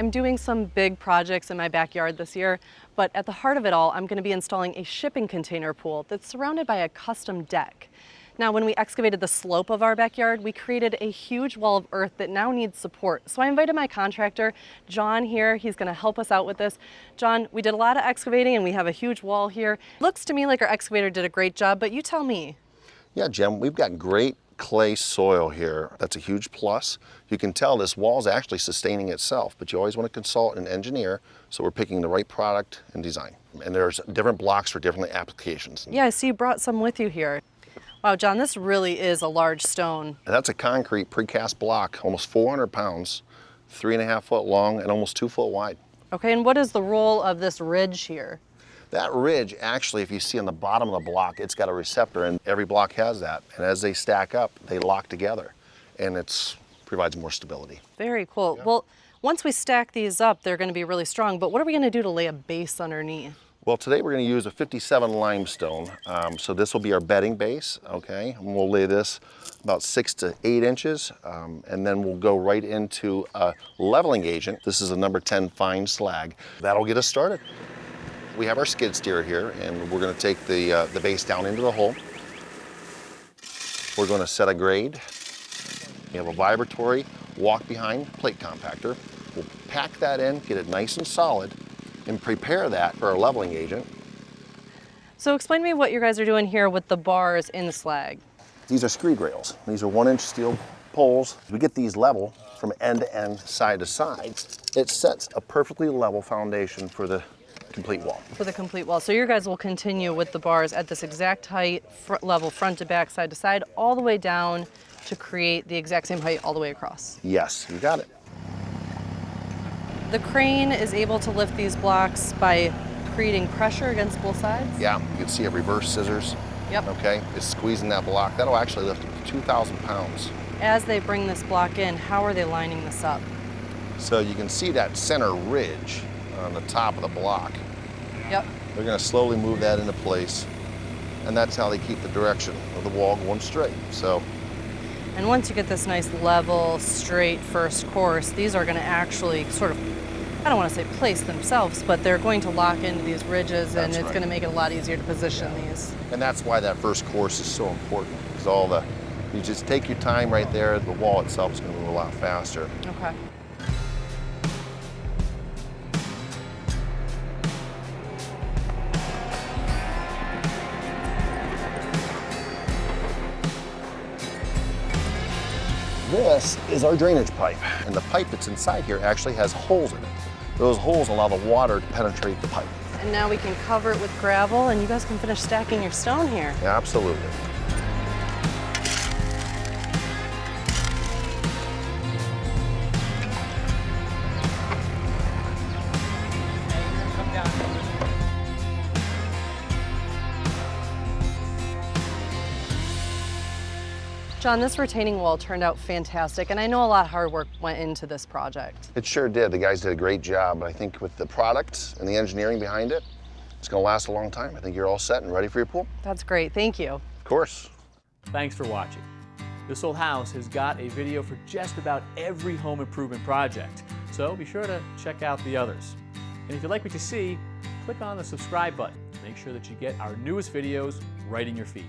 I'm doing some big projects in my backyard this year, but at the heart of it all, I'm going to be installing a shipping container pool that's surrounded by a custom deck. Now, when we excavated the slope of our backyard, we created a huge wall of earth that now needs support. So I invited my contractor, John, here. He's going to help us out with this. John, we did a lot of excavating and we have a huge wall here. Looks to me like our excavator did a great job, but you tell me. Yeah, Jen, we've got great clay soil here. That's a huge plus. You can tell this wall is actually sustaining itself, but you always want to consult an engineer, so we're picking the right product and design. And there's different blocks for different applications. Yeah, I see you brought some with you here. Wow, John, this really is a large stone. And that's a concrete precast block, almost 400 pounds, 3.5 foot long and almost 2 foot wide. Okay, and what is the role of this ridge here? That ridge, actually, if you see on the bottom of the block, it's got a receptor, and every block has that. And as they stack up, they lock together, and it provides more stability. Very cool. Yeah. Well, once we stack these up, they're going to be really strong, but what are we going to do to lay a base underneath? Well, today we're going to use a 57 limestone. So this will be our bedding base, okay? And we'll lay this about 6 to 8 inches, and then we'll go right into a leveling agent. This is a number 10 fine slag. That'll get us started. We have our skid steer here, and we're going to take the base down into the hole. We're going to set a grade. We have a vibratory walk-behind plate compactor. We'll pack that in, get it nice and solid, and prepare that for our leveling agent. So explain to me what you guys are doing here with the bars in the slag. These are screed rails. These are 1-inch steel poles. We get these level from end to end, side to side. It sets a perfectly level foundation for the complete wall. For the complete wall. So your guys will continue with the bars at this exact height, level front to back, side to side, all the way down to create the exact same height all the way across. Yes, you got it. The crane is able to lift these blocks by creating pressure against both sides? Yeah, you can see a reverse scissors. Yep. Okay, it's squeezing that block. That'll actually lift 2,000 pounds. As they bring this block in, how are they lining this up? So you can see that center ridge on the top of the block. Yep. They're going to slowly move that into place, and that's how they keep the direction of the wall going straight. And once you get this nice level, straight first course, these are going to actually sort of, I don't want to say place themselves, but they're going to lock into these ridges, and it's going to make it a lot easier to position these. And that's why that first course is so important, because you just take your time right there, the wall itself is going to move a lot faster. Okay. This is our drainage pipe, and the pipe that's inside here actually has holes in it. Those holes allow the water to penetrate the pipe. And now we can cover it with gravel, and you guys can finish stacking your stone here. Yeah, absolutely. John, this retaining wall turned out fantastic, and I know a lot of hard work went into this project. It sure did. The guys did a great job. I think with the product and the engineering behind it, it's going to last a long time. I think you're all set and ready for your pool. That's great. Thank you. Of course. Thanks for watching. This Old House has got a video for just about every home improvement project, so be sure to check out the others. And if you like what you see, click on the subscribe button to make sure that you get our newest videos right in your feed.